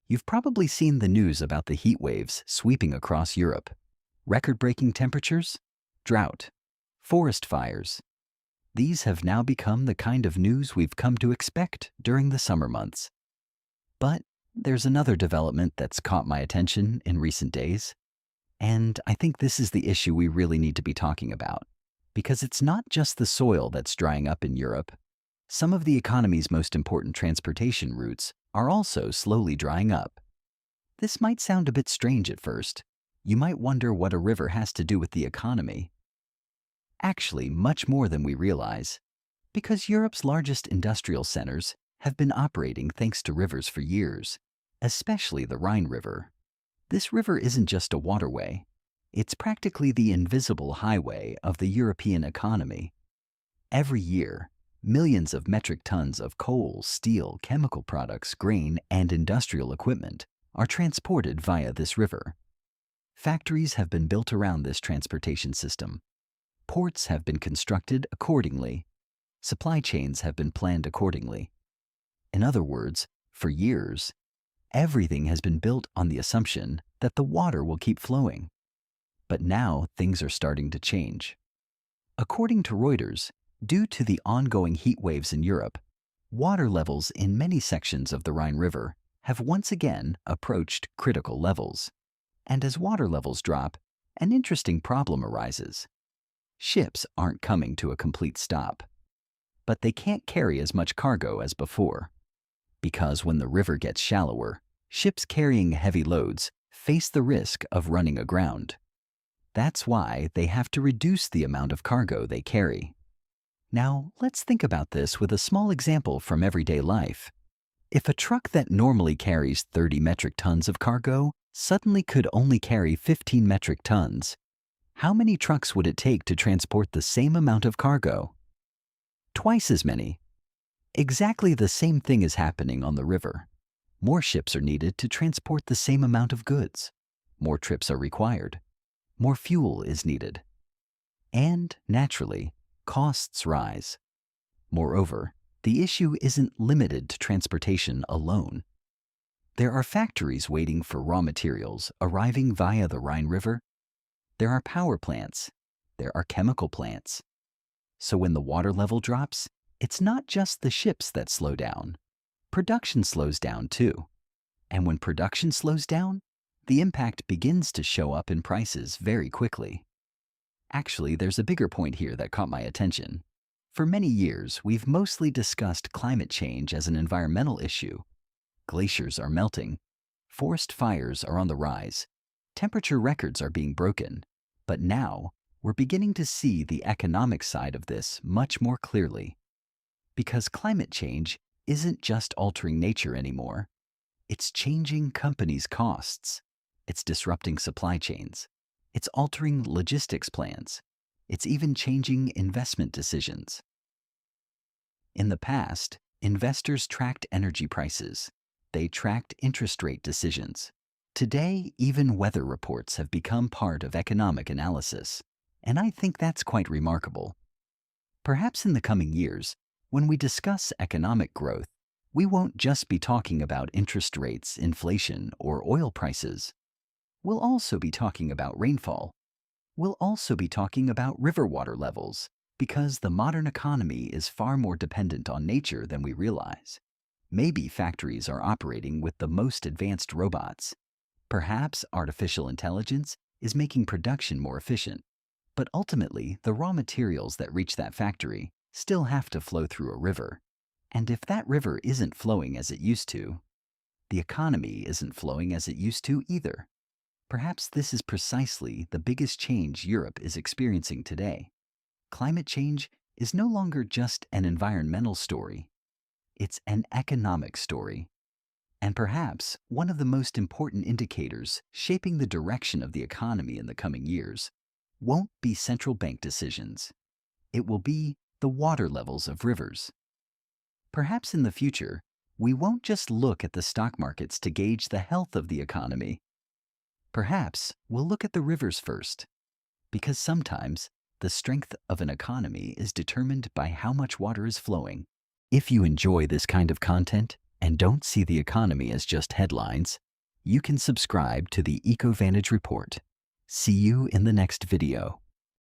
You've probably seen the news about the heat waves sweeping across Europe. Record-breaking temperatures, drought, forest fires. These have now become the kind of news we've come to expect during the summer months. But there's another development that's caught my attention in recent days, and I think this is the issue we really need to be talking about. Because it's not just the soil that's drying up in Europe. Some of the economy's most important transportation routes are also slowly drying up. This might sound a bit strange at first. You might wonder what a river has to do with the economy. Actually, much more than we realize. Because Europe's largest industrial centers have been operating thanks to rivers for years, especially the Rhine River. This river isn't just a waterway. It's practically the invisible highway of the European economy. Every year, millions of metric tons of coal, steel, chemical products, grain, and industrial equipment are transported via this river. Factories have been built around this transportation system. Ports have been constructed accordingly. Supply chains have been planned accordingly. In other words, for years, everything has been built on the assumption that the water will keep flowing. But now things are starting to change. According to Reuters, due to the ongoing heat waves in Europe, water levels in many sections of the Rhine River have once again approached critical levels. And as water levels drop, an interesting problem arises. Ships aren't coming to a complete stop, but they can't carry as much cargo as before. Because when the river gets shallower, ships carrying heavy loads face the risk of running aground. That's why they have to reduce the amount of cargo they carry. Now, let's think about this with a small example from everyday life. If a truck that normally carries 30 metric tons of cargo suddenly could only carry 15 metric tons, how many trucks would it take to transport the same amount of cargo? Twice as many. Exactly the same thing is happening on the river. More ships are needed to transport the same amount of goods. More trips are required. More fuel is needed. And, naturally, costs rise. Moreover, the issue isn't limited to transportation alone. There are factories waiting for raw materials arriving via the Rhine River. There are power plants. There are chemical plants. So when the water level drops, it's not just the ships that slow down. Production slows down too. And when production slows down, the impact begins to show up in prices very quickly. Actually, there's a bigger point here that caught my attention. For many years, we've mostly discussed climate change as an environmental issue. Glaciers are melting. Forest fires are on the rise. Temperature records are being broken. But now, we're beginning to see the economic side of this much more clearly. Because climate change isn't just altering nature anymore. It's changing companies' costs. It's disrupting supply chains. It's altering logistics plans. It's even changing investment decisions. In the past, investors tracked energy prices. They tracked interest rate decisions. Today, even weather reports have become part of economic analysis. And I think that's quite remarkable. Perhaps in the coming years, when we discuss economic growth, we won't just be talking about interest rates, inflation, or oil prices. We'll also be talking about rainfall. We'll also be talking about river water levels, because the modern economy is far more dependent on nature than we realize. Maybe factories are operating with the most advanced robots. Perhaps artificial intelligence is making production more efficient. But ultimately, the raw materials that reach that factory still have to flow through a river. And if that river isn't flowing as it used to, the economy isn't flowing as it used to either. Perhaps this is precisely the biggest change Europe is experiencing today. Climate change is no longer just an environmental story. It's an economic story. And perhaps one of the most important indicators shaping the direction of the economy in the coming years won't be central bank decisions. It will be the water levels of rivers. Perhaps in the future, we won't just look at the stock markets to gauge the health of the economy. Perhaps we'll look at the rivers first, because sometimes the strength of an economy is determined by how much water is flowing. If you enjoy this kind of content, And don't see the economy as just headlines. You can subscribe to the EcoVantage report. See you in the next video.